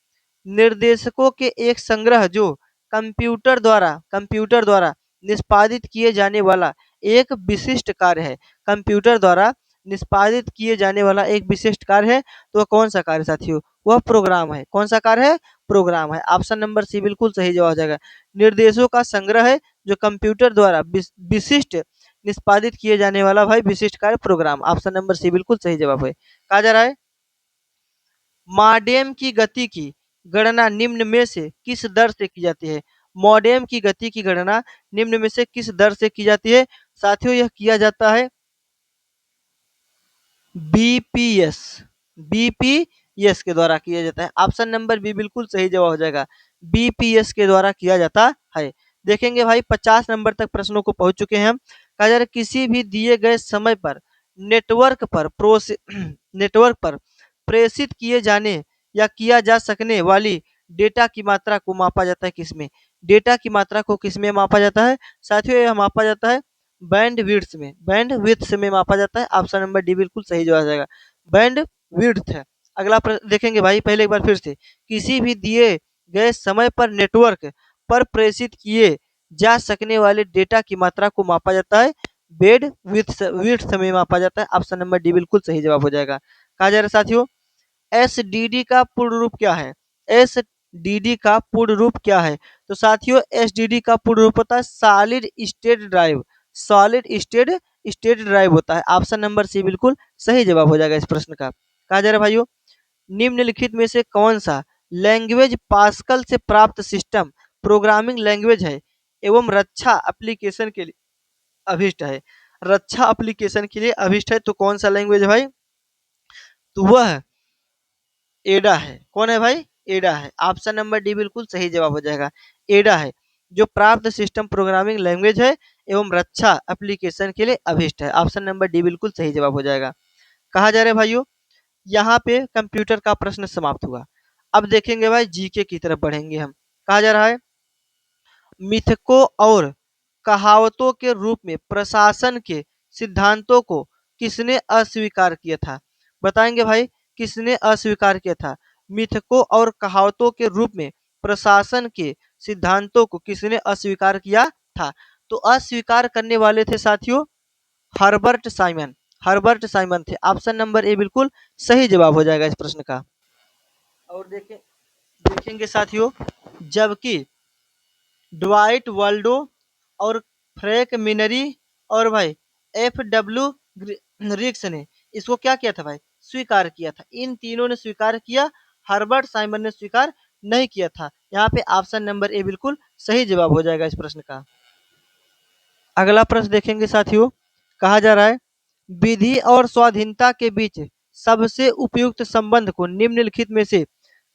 निर्देशकों के एक संग्रह जो कंप्यूटर द्वारा निष्पादित किए जाने वाला एक विशिष्ट कार्य है। कंप्यूटर द्वारा निष्पादित किए जाने वाला एक विशिष्ट कार्य है, तो वह कौन सा कार्य साथियों? वह प्रोग्राम है। कौन सा कार्य है? प्रोग्राम है। ऑप्शन नंबर सी बिल्कुल सही जवाब हो जाएगा। निर्देशों का संग्रह है जो कंप्यूटर द्वारा विशिष्ट निष्पादित किए जाने वाला भाई विशिष्ट कार्य प्रोग्राम। ऑप्शन नंबर सी बिल्कुल सही जवाब है। कहा जा रहा है मॉडेम की गति की गणना निम्न में से किस दर से की जाती है। मॉडेम की गति की गणना निम्न में से किस दर से की जाती है। साथियों यह किया जाता है बीपीएस, बीपीएस के द्वारा किया जाता है। ऑप्शन नंबर बी बिल्कुल सही जवाब हो जाएगा, बीपीएस के द्वारा किया जाता है। देखेंगे भाई 50 नंबर तक प्रश्नों को पहुंच चुके हैं हम। कहा जा रहा है किसी भी दिए गए समय पर नेटवर्क पर नेटवर्क पर प्रेषित किए जाने या किया जा सकने वाली डेटा की मात्रा को मापा जाता है किसमें। डेटा की मात्रा को किसमें मापा जाता है साथियों, यह मापा जाता है बैंड विड्थ में, बैंड विड्थ में मापा जाता है। ऑप्शन नंबर डी बिल्कुल सही जवाब आ जाएगा, बैंड विड्थ है। अगला प्रश्न देखेंगे भाई, पहले एक बार फिर से, किसी भी दिए गए समय पर नेटवर्क पर प्रेषित किए जा सकने वाले डेटा की मात्रा को मापा जाता है बेड विड्थ विड्थ में मापा जाता है। ऑप्शन नंबर डी बिल्कुल सही जवाब हो जाएगा। कहा जा रहा है साथियों एसडीडी का पूर्ण रूप क्या है। एसडीडी का पूर्ण रूप क्या है। तो साथियों एसडीडी का पूर्ण रूप होता है solid state drive, solid state drive होता है। ऑप्शन नंबर सी बिल्कुल सही जवाब हो जाएगा इस प्रश्न का। कहा जा रहा है भाइयों निम्नलिखित में से कौन सा लैंग्वेज पास्कल से प्राप्त सिस्टम प्रोग्रामिंग लैंग्वेज है एवं रक्षा एप्लीकेशन के लिए अभिष्ट है। रक्षा एप्लीकेशन के लिए अभिष्ट है तो कौन सा लैंग्वेज है भाई, तो वह एडा है। कौन है भाई, एडा है। ऑप्शन नंबर डी बिल्कुल सही जवाब हो जाएगा, एडा है जो प्राप्त सिस्टम प्रोग्रामिंग लैंग्वेज है एवं रक्षा एप्लीकेशन के लिए अभिष्ट है। ऑप्शन नंबर डी बिल्कुल सही जवाब हो जाएगा। कहा जा रहा है भाइयों यहाँ पे कंप्यूटर का प्रश्न समाप्त हुआ। अब देखेंगे भाई जीके की तरफ बढ़ेंगे हम। कहा जा रहा है मिथकों और कहावतों के रूप में प्रशासन के सिद्धांतों को किसने अस्वीकार किया था। बताएंगे भाई किसने अस्वीकार किया था। मिथकों और कहावतों के रूप में प्रशासन के सिद्धांतों को किसने अस्वीकार किया था। तो अस्वीकार करने वाले थे साथियों हर्बर्ट साइमन, हर्बर्ट साइमन थे। ऑप्शन नंबर ए बिल्कुल सही जवाब हो जाएगा इस प्रश्न का। और देखेंगे साथियों जबकि ड्वाइट वाल्डो और फ्रैंक मिनरी और भाई एफ रिक्स ने इसको क्या किया था भाई, स्वीकार किया था। इन तीनों ने स्वीकार किया, हर्बर्ट साइमन ने स्वीकार नहीं किया था। यहाँ पे ऑप्शन नंबर ए बिल्कुल सही जवाब हो जाएगा इस प्रश्न का। अगला प्रश्न देखेंगे साथियों कहा जा रहा है विधि और स्वाधीनता के बीच सबसे उपयुक्त संबंध को निम्नलिखित में से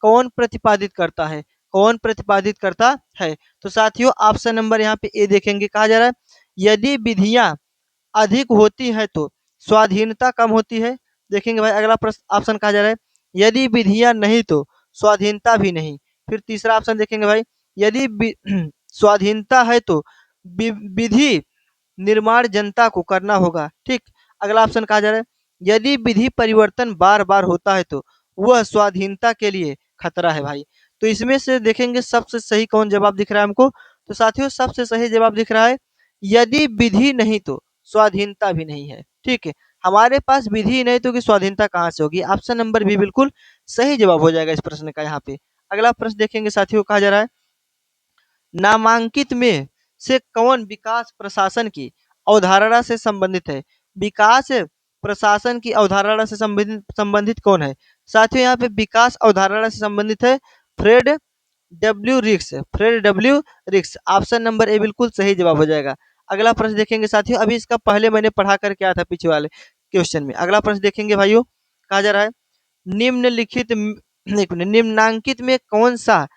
कौन प्रतिपादित करता है। कौन प्रतिपादित करता है। तो साथियों ऑप्शन नंबर यहाँ पे ए देखेंगे। कहा जा रहा है यदि विधियां अधिक होती है तो स्वाधीनता कम होती है। देखेंगे भाई अगला प्रश्न ऑप्शन कहा जा रहा है यदि विधियां नहीं तो स्वाधीनता भी नहीं। फिर तीसरा ऑप्शन देखेंगे भाई यदि स्वाधीनता है तो विधि निर्माण जनता को करना होगा। ठीक। अगला ऑप्शन कहा जा रहा है यदि विधि परिवर्तन बार बार होता है तो वह स्वाधीनता के लिए खतरा है भाई। तो इसमें से देखेंगे सबसे सही कौन जवाब दिख रहा है हमको। तो साथियों सबसे सही जवाब दिख रहा है यदि विधि नहीं तो स्वाधीनता भी नहीं है। ठीक है हमारे पास विधि नहीं तो कि स्वाधीनता कहाँ से होगी। ऑप्शन नंबर बी बिल्कुल सही जवाब हो जाएगा इस प्रश्न का। यहाँ पे अगला प्रश्न देखेंगे साथियों कहा जा रहा है नामांकित में से कौन विकास प्रशासन की अवधारणा से संबंधित है। विकास प्रशासन की अवधारणा से संबंधित कौन है। साथियों यहाँ पे विकास अवधारणा से संबंधित है फ्रेड डब्ल्यू रिक्स, फ्रेड डब्ल्यू रिक्स। ऑप्शन नंबर ए बिल्कुल सही जवाब हो जाएगा। अगला प्रश्न देखेंगे साथियों अभी इसका पहले मैंने पढ़ा करके आया था पीछे वाले क्वेश्चन में। अगला प्रश्न देखेंगे भाइयों कहा जा रहा है निम्नलिखित एक मिनट निम्नांकित में कौन सा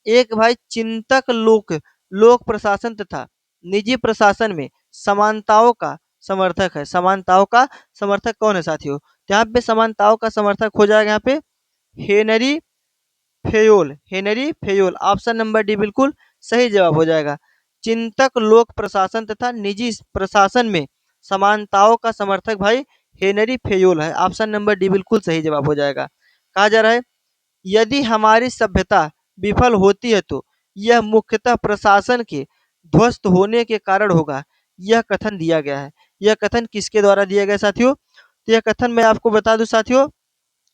एक भाई चिंतक लोक लोक प्रशासन तथा निजी प्रशासन में समानताओं का समर्थक है। समानताओं का समर्थक कौन है साथियों। तो यहाँ पे समानताओं का समर्थक हो जाएगा यहाँ पे Henry Fayol, Henry Fayol. Option number D बिल्कुल सही जवाब हो जाएगा। चिंतक लोक प्रशासन तथा निजी प्रशासन में समानताओं का समर्थक भाई हेनरी फेयोल है। ऑप्शन नंबर डी बिल्कुल सही जवाब हो जाएगा। कहा जा रहा है यदि हमारी सभ्यता विफल होती है तो यह मुख्यतः प्रशासन के ध्वस्त होने के कारण होगा। यह कथन दिया गया है। यह कथन किसके द्वारा दिया गया साथियों। तो यह कथन मैं आपको बता दूं साथियों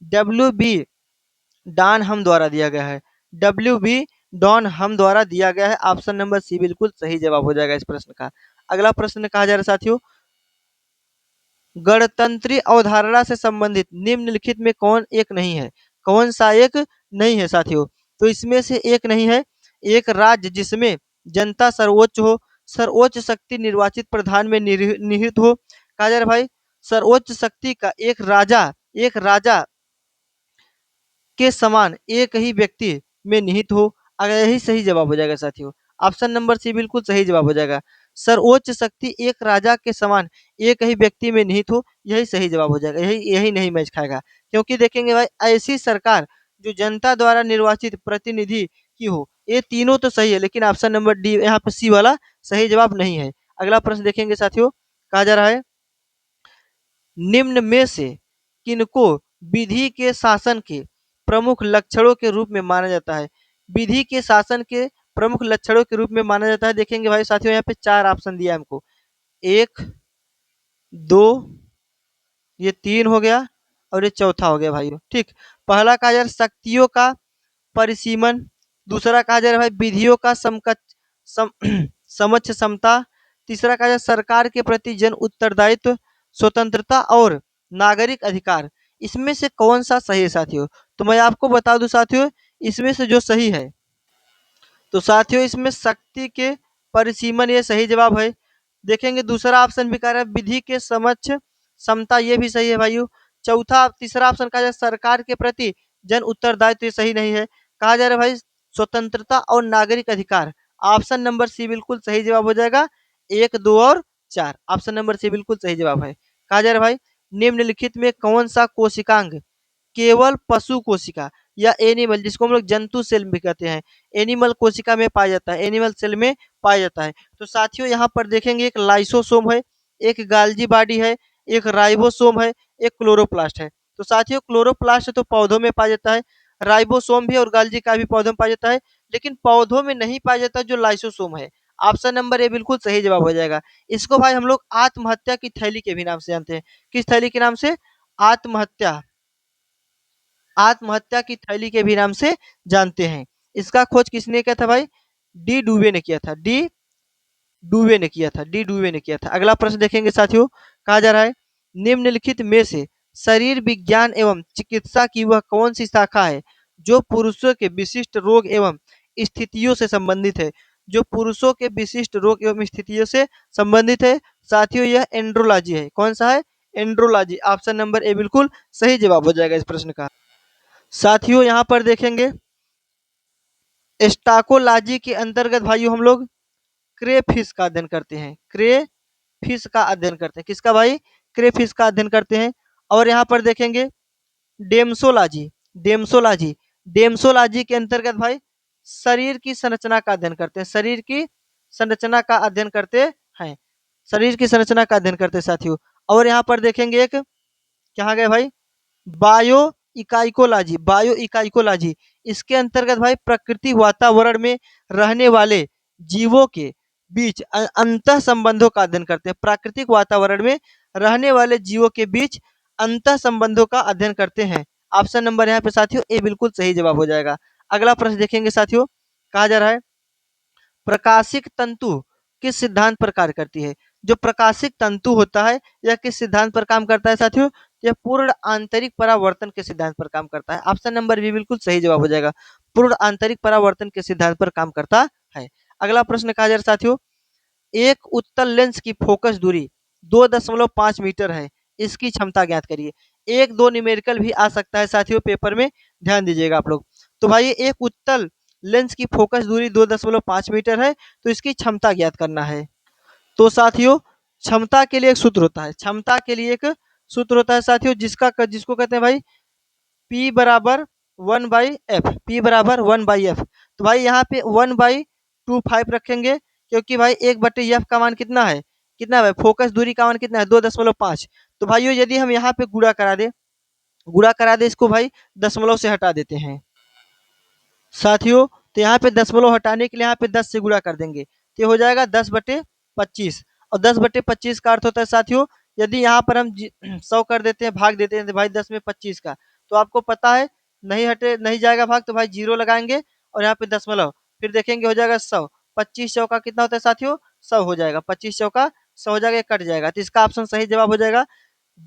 डब्ल्यू बी डॉन हम द्वारा दिया गया है। डब्ल्यू बी डॉन हम द्वारा दिया गया है। ऑप्शन नंबर सी बिल्कुल सही जवाब हो जाएगा इस प्रश्न का। अगला प्रश्न कहा जा रहा है साथियों गणतंत्री अवधारणा से संबंधित निम्नलिखित में कौन एक नहीं है? कौन सा एक नहीं है साथियों? तो इसमें से एक नहीं है, एक राज्य जिसमें जनता सर्वोच्च हो, सर्वोच्च शक्ति निर्वाचित प्रधान में निहित हो। कहा जा रहा है भाई सर्वोच्च शक्ति का एक राजा के समान एक ही व्यक्ति में निहित हो। अगर यही सही जवाब हो जाएगा साथियों। ऑप्शन नंबर सी बिल्कुल सही जवाब हो जाएगा। सर्वोच्च शक्ति एक राजा के समान एक ही व्यक्ति में निहित हो, यही सही जवाब हो जाएगा। यही यही नहीं मैच खाएगा, क्योंकि देखेंगे भाई ऐसी सरकार जो जनता द्वारा निर्वाचित प्रतिनिधि की हो। ये तीनों तो सही है, लेकिन ऑप्शन नंबर डी यहाँ पे सी वाला सही जवाब नहीं है। अगला प्रश्न देखेंगे साथियों, कहा जा रहा है निम्न में से किनको विधि के शासन के प्रमुख लक्षणों के रूप में माना जाता है? विधि के शासन के प्रमुख लक्षणों के रूप में माना जाता है। देखेंगे भाई साथियों, यहाँ पे चार ऑप्शन दिया है हमको, एक, दो, ये तीन हो गया और ये चौथा हो गया भाई। ठीक, पहला कहा जा रहा है शक्तियों का परिसीमन, दूसरा कहा जा रहा है भाई विधियों का सम, समक्ष समता, तीसरा कहा जा रहा है सरकार के प्रति जन उत्तरदायित्व, स्वतंत्रता और नागरिक अधिकार। इसमें से कौन सा सही है साथियों? तो मैं आपको बता दूं साथियों, इसमें से जो सही है, तो साथियों इसमें शक्ति के परिसीमन ये सही जवाब है। देखेंगे दूसरा ऑप्शन भी कह रहा है विधि के समक्ष समता, ये भी सही है भाइयों। चौथा तीसरा ऑप्शन कहा जाए सरकार के प्रति जन उत्तरदायित्व, ये सही नहीं है। कहा जा रहा है भाई स्वतंत्रता और नागरिक अधिकार। ऑप्शन नंबर सी बिल्कुल सही जवाब हो जाएगा। एक, दो और चार, ऑप्शन नंबर सी बिल्कुल सही जवाब है। कहा जा रहा है भाई निम्नलिखित में कौन सा कोशिकांग केवल पशु कोशिका या एनिमल, जिसको हम लोग जंतु सेल भी कहते हैं, एनिमल कोशिका में पाया जाता है, एनिमल सेल में पाया जाता है। तो साथियों यहाँ पर देखेंगे एक लाइसोसोम है, एक गाल्जी बॉडी है, एक राइबोसोम है, एक क्लोरोप्लास्ट है। तो साथियों क्लोरोप्लास्ट तो पौधों में पाया जाता है, राइबोसोम भी और गाल्जी का भी पौधों में पाया जाता है, लेकिन पौधों में नहीं पाया जाता जो लाइसोसोम है। ऑप्शन नंबर ए बिल्कुल सही जवाब हो जाएगा। इसको भाई हम लोग आत्महत्या की थैली के भी नाम से जानते हैं। किस थैली के नाम से? आत्महत्या, आत्महत्या की थैली के भी नाम से जानते हैं। इसका खोज किसने किया था भाई? डी डुबे ने किया था, डी डुबे ने किया था, डी डुबे ने किया था। अगला प्रश्न देखेंगे साथियों, कहा जा रहा है निम्नलिखित में से शरीर विज्ञान एवं चिकित्सा की वह कौन सी शाखा है जो पुरुषों के विशिष्ट रोग एवं स्थितियों से संबंधित है? जो पुरुषों के विशिष्ट रोग एवं स्थितियों से संबंधित है साथियों, यह एंड्रोलॉजी है। कौन सा है? एंड्रोलॉजी। ऑप्शन नंबर ए बिल्कुल सही जवाब हो जाएगा इस प्रश्न का। साथियों यहाँ पर देखेंगे स्टाकोलॉजी के अंतर्गत भाइयों हम लोग क्रेफिश का अध्ययन करते हैं, क्रेफिश का अध्ययन करते हैं। किसका भाई? क्रेफिश का अध्ययन करते हैं। और यहाँ पर देखेंगे डेम्सोलॉजी, डेम्सोलॉजी, डेम्सोलॉजी के अंतर्गत भाई शरीर की संरचना का अध्ययन करते हैं, शरीर की संरचना का अध्ययन करते हैं, शरीर की संरचना का अध्ययन करते हैं साथियों। और यहाँ पर देखेंगे एक, कहाँ गए भाई, बायो इकाइकोलॉजी, बायो इकाइकोलॉजी, इसके अंतर्गत भाई प्रकृति वातावरण में रहने वाले जीवों के बीच अंतः संबंधों का अध्ययन करते हैं, प्राकृतिक वातावरण में रहने वाले जीवों के बीच अंतः संबंधों का अध्ययन करते हैं। ऑप्शन नंबर यहाँ पे साथियों ए बिल्कुल सही जवाब हो जाएगा। अगला प्रश्न देखेंगे साथियों, कहा जा रहा है प्रकाशिक तंतु किस सिद्धांत पर कार्य करती है? जो प्रकाशिक तंतु होता है यह किस सिद्धांत पर काम करता है साथियों? यह पूर्ण आंतरिक परावर्तन के सिद्धांत पर काम करता है। ऑप्शन नंबर बी बिल्कुल सही जवाब हो जाएगा, पूर्ण आंतरिक परावर्तन के सिद्धांत पर काम करता है। अगला प्रश्न कहा जा रहा है साथियों, एक उत्तल लेंस की फोकस दूरी 2.5 मीटर है, इसकी क्षमता ज्ञात करिए। एक दो न्यूमेरिकल भी आ सकता है साथियों, पेपर में ध्यान दीजिएगा आप लोग। तो भाई एक उत्तल लेंस की फोकस दूरी 2.5 मीटर है, तो इसकी क्षमता ज्ञात करना है। तो साथियों क्षमता के लिए एक सूत्र होता है, क्षमता के लिए एक सूत्र होता है साथियों, जिसको कहते हैं भाई P बराबर 1/F, P बराबर 1/F। तो भाई यहाँ पे 1/25 रखेंगे, क्योंकि भाई 1/F का मान कितना है, कितना है भाई, फोकस दूरी का मान कितना है 2.5। तो भाइयों यदि हम यहाँ पे गुणा करा दे इसको भाई दशमलव से हटा देते हैं साथियों। तो यहाँ पे दशमलव हटाने के लिए यहाँ पे 10 से गुणा कर देंगे, तो ये हो जाएगा 10/25। और 10/25 का अर्थ होता है साथियों, यदि यहाँ पर हम 100 कर देते हैं, भाग देते हैं तो भाई 10 में 25 का, तो आपको पता है नहीं जाएगा भाग, तो भाई जीरो लगाएंगे और यहाँ पे दशमलव, फिर देखेंगे हो जाएगा 100। 25 चौका कितना होता है साथियों? 100 हो जाएगा, 25 चौका 100 हो जाएगा, कट जाएगा। तो इसका ऑप्शन सही जवाब हो जाएगा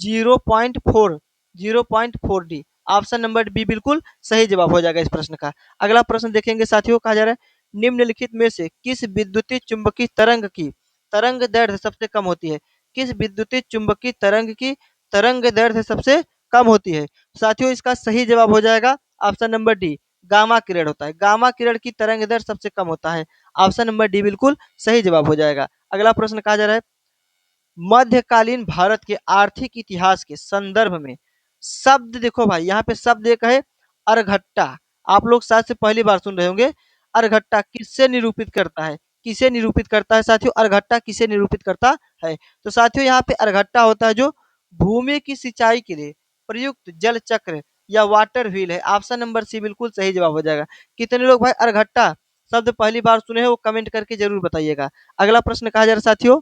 0.4, 0.4 डी। ऑप्शन नंबर बी बिल्कुल सही जवाब हो जाएगा इस प्रश्न का। अगला प्रश्न देखेंगे साथियों, कहा जा रहा है निम्नलिखित में से किस विद्युतीय चुंबकीय तरंग की तरंग दैर्ध्य सबसे कम होती है? किस विद्युतीय चुंबकीय तरंग की तरंग दैर्ध्य सबसे कम होती है? साथियों इसका सही जवाब हो जाएगा ऑप्शन नंबर डी, गामा किरण होता है। गामा किरण की तरंग दैर्ध्य सबसे कम होता है। ऑप्शन नंबर डी बिल्कुल सही जवाब हो जाएगा। अगला प्रश्न कहा जा रहा है मध्यकालीन भारत के आर्थिक इतिहास के संदर्भ में शब्द, देखो भाई यहाँ पे शब्द एक है अर्घट्टा। आप लोग शायद से पहली बार सुन रहे होंगे। अर्घट्टा किससे निरूपित करता है? किसे निरूपित करता है साथियों? अर्घट्टा किसे निरूपित करता है? तो साथियों यहाँ पे अर्घट्टा होता है जो भूमि की सिंचाई के लिए प्रयुक्त जल चक्र या वाटर व्हील है। ऑप्शन नंबर सी बिल्कुल सही जवाब हो जाएगा। कितने लोग भाई अर्घट्टा शब्द पहली बार सुने हैं वो कमेंट करके जरूर बताइएगा। अगला प्रश्न कहा जा रहा है साथियों,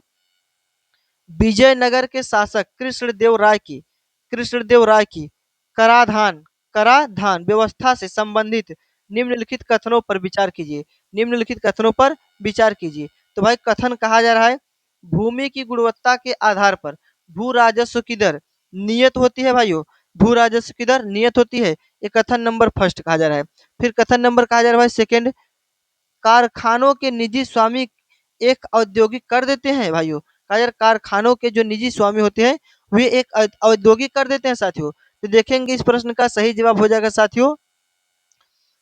विजयनगर के शासक कृष्णदेव राय की कराधान कराधान व्यवस्था से संबंधित निम्नलिखित कथनों पर विचार कीजिए। निम्नलिखित कथनों पर विचार कीजिए। तो भाई कथन कहा जा रहा है भूमि की गुणवत्ता के आधार पर भू राजस्व की दर नियत होती है। भाइयों भू राजस्व की दर नियत होती है। ये कथन नंबर फर्स्ट कहा जा रहा है। फिर कथन नंबर कहा जा रहा है सेकेंड, कारखानों के निजी स्वामी एक औद्योगिक कर देते हैं। भाइयों अगर कारखानों के जो निजी स्वामी होते हैं वे एक औद्योगिक कर देते हैं साथियों। तो देखेंगे इस प्रश्न का सही जवाब हो जाएगा साथियों,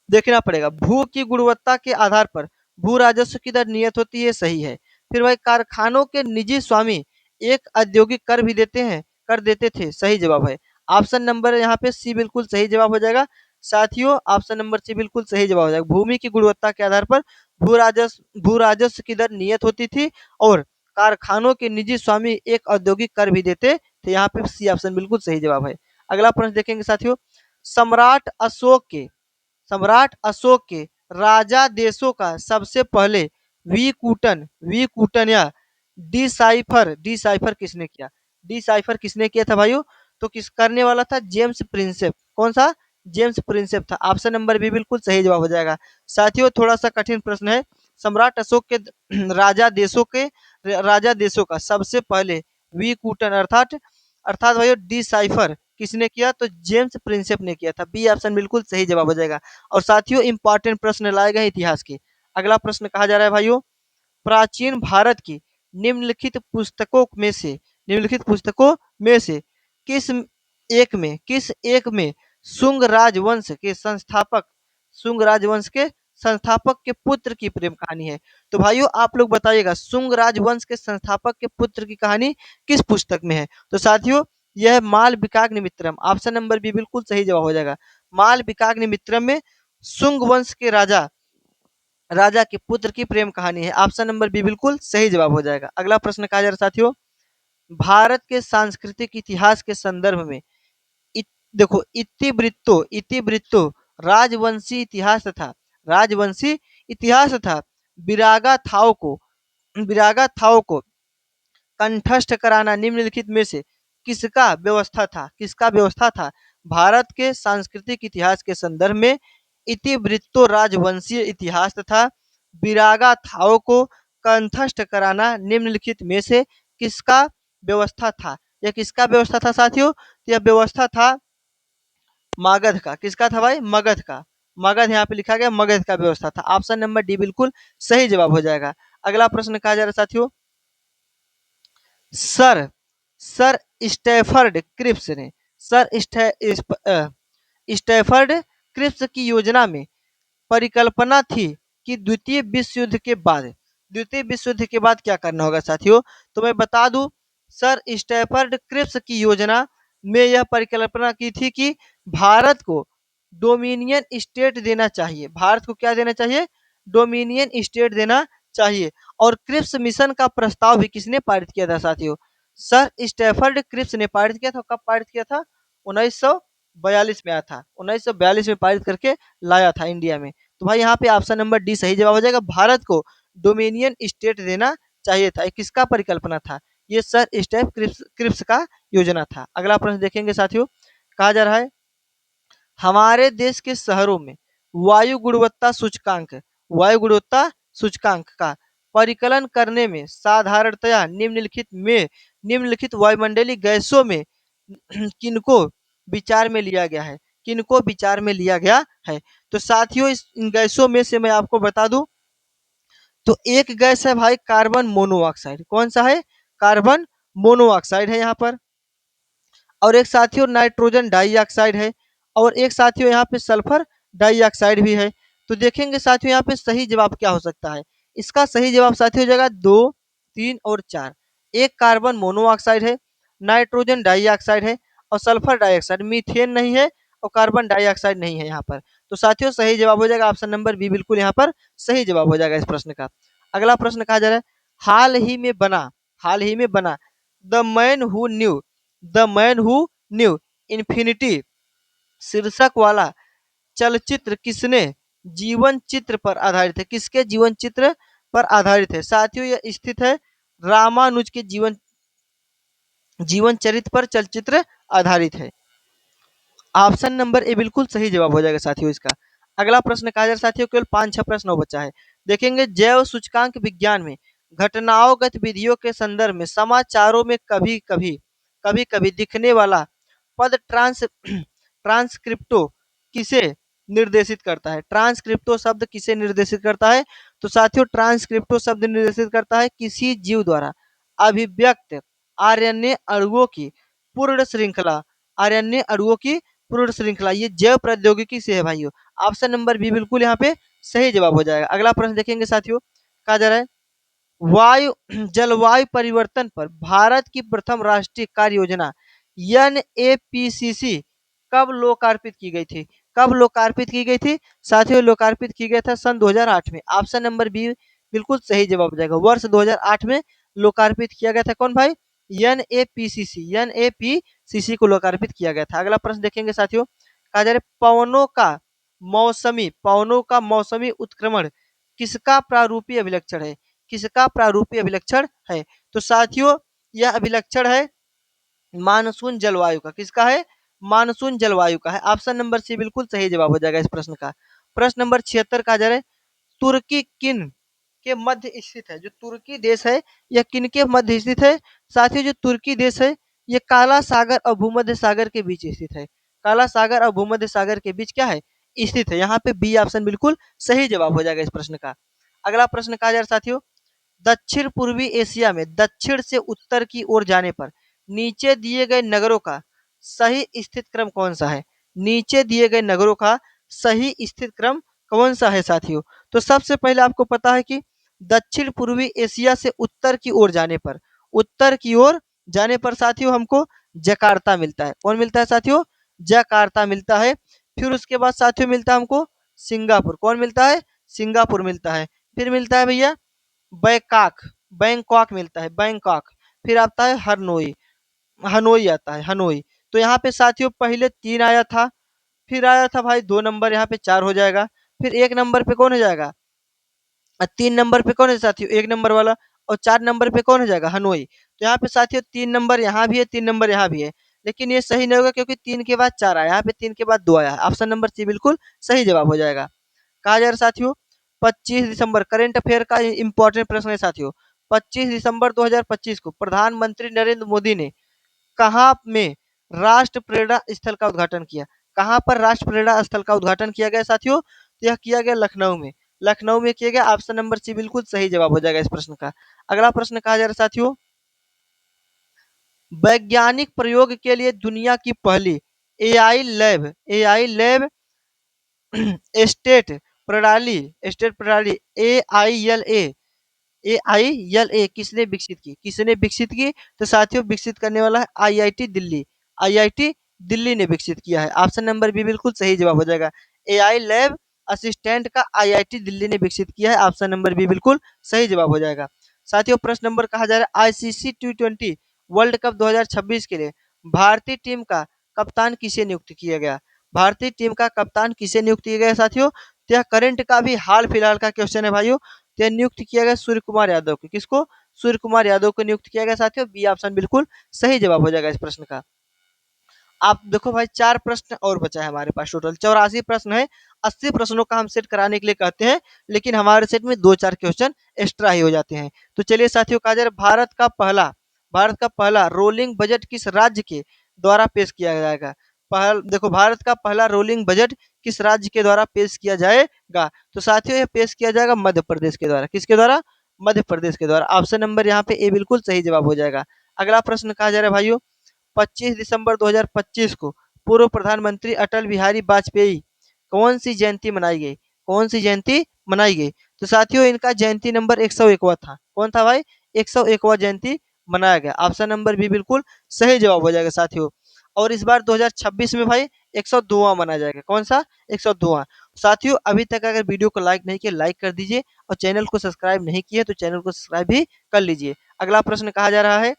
देखना पड़ेगा भू की गुणवत्ता के आधार पर भू राजस्व की दर नियत होती है, सही है। फिर भाई कारखानों के निजी स्वामी एक औद्योगिक कर भी देते हैं, कर देते थे, सही जवाब है। ऑप्शन नंबर यहाँ पे सी बिल्कुल सही जवाब हो जाएगा साथियों। ऑप्शन नंबर सी बिल्कुल सही जवाब हो जाएगा। भूमि की गुणवत्ता के आधार पर भू राजस्व की दर नियत होती थी और कारखानों के निजी स्वामी एक औद्योगिक कर भी देते थे। यहाँ पे सी ऑप्शन बिल्कुल सही जवाब है। अगला प्रश्न देखेंगे साथियों, सम्राट अशोक के सम्राट अशोक के राजा देशों का सबसे पहले विकूटन या डिसाइफर किसने किया? डिसाइफर किसने किया था भाइयों? तो किस करने वाला था? James Prinsep. कौन सा? जेम्स प्रिंसेप था। ऑप्शन नंबर बी बिल्कुल सही जवाब हो जाएगा। साथियों थोड़ा सा कठिन प्रश्न है। सम्राट अशोक के राजा देशों का सबसे पहले विकूटन अर्थात अर्थात भाइयों डिसाइफर किसने किया? तो जेम्स प्रिंसेप ने किया था। बी ऑप्शन बिल्कुल सही जवाब हो जाएगा। और साथियों इंपॉर्टेंट प्रश्न लाए गए इतिहास के। अगला प्रश्न कहा जा रहा है भाइयों, प्राचीन भारत की निम्नलिखित पुस्तकों में से किस एक में शुंग राजवंश के संस्थापक के पुत्र की प्रेम कहानी है? तो भाइयों आप लोग बताइएगा शुंग राजवंश के संस्थापक के पुत्र की कहानी किस पुस्तक में है? तो साथियों यह माल विकाग्निमित्रम। ऑप्शन नंबर बी बिल्कुल सही जवाब हो जाएगा। माल विकाग्निमित्रम में शुंग वंश के राजा के पुत्र की प्रेम कहानी है। ऑप्शन नंबर बी बिल्कुल सही जवाब हो जाएगा। अगला प्रश्न कहा जा रहा है साथियों, भारत के सांस्कृतिक इतिहास के संदर्भ में इत, देखो इतिवृत्तो राजवंशी इतिहास तथा विरागा थाव को कंठस्थ कराना निम्नलिखित में से किसका व्यवस्था था? भारत के सांस्कृतिक इतिहास के संदर्भ में इतिवृत्तो राजवंशीय इतिहास तथा विरागा थाव को कंठस्थ कराना निम्नलिखित में से किसका व्यवस्था था? यह किसका व्यवस्था था साथियों? यह व्यवस्था था मगध का। किसका था भाई? मगध का। मगध यहाँ पे लिखा गया मगध का व्यवस्था था। ऑप्शन नंबर डी बिल्कुल सही जवाब हो जाएगा। अगला प्रश्न कहा जा रहा है साथियों, सर सर स्टैफर्ड क्रिप्स ने स्टैफर्ड क्रिप्स की योजना में परिकल्पना थी कि द्वितीय विश्व युद्ध के बाद क्या करना होगा साथियों? तो मैं बता दूं, सर स्टैफर्ड क्रिप्स की योजना में यह परिकल्पना की थी कि भारत को डोमिनियन स्टेट देना चाहिए। भारत को क्या देना चाहिए? डोमिनियन स्टेट देना चाहिए। और क्रिप्स मिशन का प्रस्ताव भी किसने पारित किया था साथियों? सर स्टैफर्ड क्रिप्स ने पारित किया था। कब पारित किया था? 1942 में आया था। 1942 में पारित करके लाया था इंडिया में। तो भाई यहाँ पे ऑप्शन नंबर डी सही जवाब हो जाएगा। भारत को डोमिनियन स्टेट देना चाहिए था। ये किसका परिकल्पना था? ये सर स्टेफ क्रिप्स का योजना था। अगला प्रश्न देखेंगे साथियों, कहा जा रहा है हमारे देश के शहरों में वायु गुणवत्ता सूचकांक का परिकलन करने में साधारणतया निम्नलिखित वायुमंडलीय गैसों में किनको विचार में लिया गया है, किनको विचार में लिया गया है। तो साथियों इन गैसों में से मैं आपको बता दूं, तो एक गैस है भाई कार्बन मोनोऑक्साइड। कौन सा है? कार्बन मोनोऑक्साइड है यहाँ पर। और एक साथियों नाइट्रोजन डाइऑक्साइड है। और एक साथियों यहाँ पे सल्फर डाइऑक्साइड भी है। तो देखेंगे साथियों यहाँ पे सही जवाब क्या हो सकता है। इसका सही जवाब साथियों हो जाएगा 2, 3 और 4। एक कार्बन मोनोऑक्साइड है, नाइट्रोजन डाइऑक्साइड है और सल्फर डाइऑक्साइड। मीथेन नहीं है और कार्बन डाइऑक्साइड नहीं है यहाँ पर। तो साथियों सही जवाब हो जाएगा ऑप्शन नंबर बी, बिल्कुल यहाँ पर सही जवाब हो जाएगा इस प्रश्न का। अगला प्रश्न कहा जा रहा है, हाल ही में बना the man who knew the man who knew infinity शीर्षक वाला चलचित्र किसने जीवन चित्र पर आधारित है? किसके जीवन चित्र पर आधारित है? साथियों यह स्थित है रामानुज के जीवन चरित्र पर चलचित्र आधारित है। ऑप्शन नंबर ए बिल्कुल सही जवाब हो जाएगा साथियों इसका। अगला प्रश्न कहा जा रहा है साथियों, केवल 5-6 प्रश्न और बचा है। देखेंगे जैव सूचकांक विज्ञान में घटनाओं गतिविधियों के संदर्भ में समाचारों में कभी कभी दिखने वाला पद ट्रांसक्रिप्टो किसे निर्देशित करता है? ट्रांसक्रिप्टो शब्द किसे निर्देशित करता है? तो साथियों ट्रांसक्रिप्टो शब्द निर्देशित करता है किसी जीव द्वारा अभिव्यक्त आरएनए अणुओं की पूर्ण श्रृंखला, आरएनए अणुओं की पूर्ण श्रृंखला। ये जैव प्रौद्योगिकी से है भाइयों। ऑप्शन नंबर बी बिल्कुल यहाँ पे सही जवाब हो जाएगा। अगला प्रश्न देखेंगे साथियों, कहा जा रहा है वायु जलवायु परिवर्तन पर भारत की प्रथम राष्ट्रीय कार्य योजना एनएपीसीसी कब लोकार्पित की गई थी? कब लोकार्पित की गई थी? साथियों लोकार्पित की गया था सन 2008 में। ऑप्शन नंबर बी बिल्कुल सही जवाब हो जाएगा। वर्ष 2008 में लोकार्पित किया गया था। कौन भाई? एनएपीसीसी को लोकार्पित किया गया था। अगला प्रश्न देखेंगे साथियों, कहा जा रहा है पवनों का मौसमी उत्क्रमण किसका प्रारूपीय अभिलक्षण है? किसका प्रारूपीय अभिलक्षण है? तो साथियों यह अभिलक्षण है मानसून जलवायु का। किसका है? मानसून जलवायु का है। ऑप्शन नंबर सी बिल्कुल सही जवाब हो जाएगा इस प्रश्न का। प्रश्न नंबर 76 कहा जा रहा है तुर्की किन के मध्य स्थित है? जो तुर्की देश है यह किन के मध्य स्थित है? साथियों जो तुर्की देश है ये काला सागर और भूमध्य सागर के बीच स्थित है। काला सागर और भूमध्य सागर के बीच क्या है? स्थित है। यहाँ पे बी ऑप्शन बिल्कुल सही जवाब हो जाएगा इस प्रश्न का। अगला प्रश्न कहा जा रहा है साथियों, दक्षिण पूर्वी एशिया में दक्षिण से उत्तर की ओर जाने पर नीचे दिए गए नगरों का सही स्थित क्रम कौन सा है? नीचे दिए गए नगरों का सही स्थित क्रम कौन सा है साथियों? तो सबसे पहले आपको पता है कि दक्षिण पूर्वी एशिया से उत्तर की ओर जाने पर साथियों हमको जकार्ता मिलता है। कौन मिलता है साथियों? जकार्ता मिलता है। फिर उसके बाद साथियों मिलता है हमको सिंगापुर। कौन मिलता है? सिंगापुर मिलता है। फिर मिलता है भैया बैंकॉक, बैंकॉक मिलता है, बैंकॉक। फिर आता है हरनोई, हनोई आता है, हनोई। तो यहाँ पे साथियों पहले 3 आया था, फिर आया था भाई 2 नंबर, यहाँ पे 4 हो जाएगा। फिर 1 नंबर पे कौन हो जाएगा? 3 नंबर पे कौन है साथियों? 1 नंबर वाला। और 4 नंबर पे कौन हो जाएगा? हनोई। तो यहाँ पे साथियों 3 नंबर यहाँ भी है, 3 नंबर यहाँ भी है। लेकिन ये सही नहीं होगा क्योंकि 3 के बाद 4 आया, यहाँ पे 3 के बाद 2 आया। ऑप्शन नंबर सी बिल्कुल सही जवाब हो जाएगा। कहा जा रहा है साथियों 25 दिसंबर करंट अफेयर का इंपॉर्टेंट प्रश्न है साथियों। 25 दिसंबर 2025 को प्रधानमंत्री नरेंद्र मोदी ने कहाँ में राष्ट्र प्रेरणा स्थल का उद्घाटन किया? कहाँ पर राष्ट्र प्रेरणा स्थल का उद्घाटन किया गया साथियों? तो यह किया गया लखनऊ में। लखनऊ में किया गया। ऑप्शन नंबर सी बिल्कुल सही जवाब हो जाएगा इस प्रश्न का। अगला प्रश्न कहा जा रहा है साथियों, वैज्ञानिक प्रयोग के लिए दुनिया की पहली एआई लैब स्टेट स्टेट प्रणाली ए आई एल ए किसने विकसित की? तो साथियों विकसित करने वाला है आईआईटी दिल्ली। आईआईटी दिल्ली ने विकसित किया है। ऑप्शन नंबर बी बिल्कुल सही जवाब हो जाएगा। एआई लैब असिस्टेंट का आईआईटी दिल्ली ने विकसित किया है। ऑप्शन नंबर बी बिल्कुल सही जवाब हो जाएगा। साथियों प्रश्न नंबर कहा जा रहा है आईसीसी T20 वर्ल्ड कप 2026 के लिए भारतीय टीम का कप्तान किसे नियुक्त किया गया? भारतीय टीम का कप्तान किसे नियुक्त किया गया साथियों? तो यह करंट का भी हाल फिलहाल का क्वेश्चन है भाइयों। तो नियुक्त किया गया सूर्य कुमार यादव को। किसको? सूर्य कुमार यादव को नियुक्त किया गया साथियों। बी ऑप्शन बिल्कुल सही जवाब हो जाएगा इस प्रश्न का। आप देखो भाई 4 प्रश्न और बचा है हमारे पास, टोटल 84 प्रश्न है। 80 प्रश्नों का हम सेट कराने के लिए कहते हैं, लेकिन हमारे सेट में 2-4 क्वेश्चन एक्स्ट्रा ही हो जाते हैं। तो चलिए साथियों, कहा जा रहा है भारत का पहला रोलिंग बजट किस राज्य के द्वारा पेश किया जाएगा? देखो, भारत का पहला रोलिंग बजट किस राज्य के द्वारा पेश किया जाएगा? तो साथियों ये पेश किया जाएगा मध्य प्रदेश के द्वारा। किसके द्वारा? मध्य प्रदेश के द्वारा। ऑप्शन नंबर यहाँ पे ए बिल्कुल सही जवाब हो जाएगा। अगला प्रश्न कहा जा रहा है भाइयों, 25 दिसंबर 2025 को पूर्व प्रधानमंत्री अटल बिहारी वाजपेयी कौन सी जयंती मनाई गई? कौन सी जयंती मनाई गई? तो साथियों इनका जयंती नंबर 101वां था। कौन था भाई? 101वां जयंती मनाया गया। ऑप्शन नंबर बी बिल्कुल सही जवाब हो जाएगा साथियों। और इस बार 2026 में भाई 102वां मनाया जाएगा। कौन सा? 102वां। साथियों अभी तक अगर वीडियो को लाइक नहीं किया, लाइक कर दीजिए, और चैनल को सब्सक्राइब नहीं किया तो चैनल को सब्सक्राइब भी कर लीजिए। अगला प्रश्न कहा जा रहा है,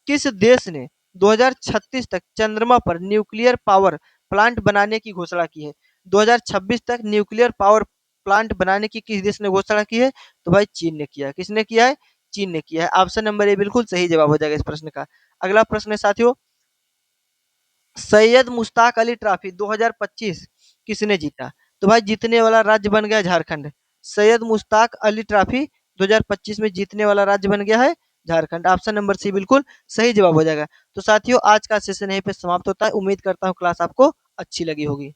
किस देश ने 2036 तक चंद्रमा पर न्यूक्लियर पावर प्लांट बनाने की घोषणा की है? 2026 तक न्यूक्लियर पावर प्लांट बनाने की किस देश ने घोषणा की है? तो भाई चीन ने किया है। किसने किया है? चीन ने किया है। ऑप्शन नंबर ए बिल्कुल सही जवाब हो जाएगा इस प्रश्न का। अगला प्रश्न है साथियों, सैयद मुश्ताक अली ट्रॉफी 2025 किसने जीता? तो भाई जीतने वाला राज्य बन गया झारखंड। सैयद मुश्ताक अली ट्रॉफी 2025 में जीतने वाला राज्य बन गया है झारखंड। ऑप्शन नंबर सी बिल्कुल सही जवाब हो जाएगा। तो साथियों आज का सेशन यहीं पे समाप्त होता है। उम्मीद करता हूँ क्लास आपको अच्छी लगी होगी।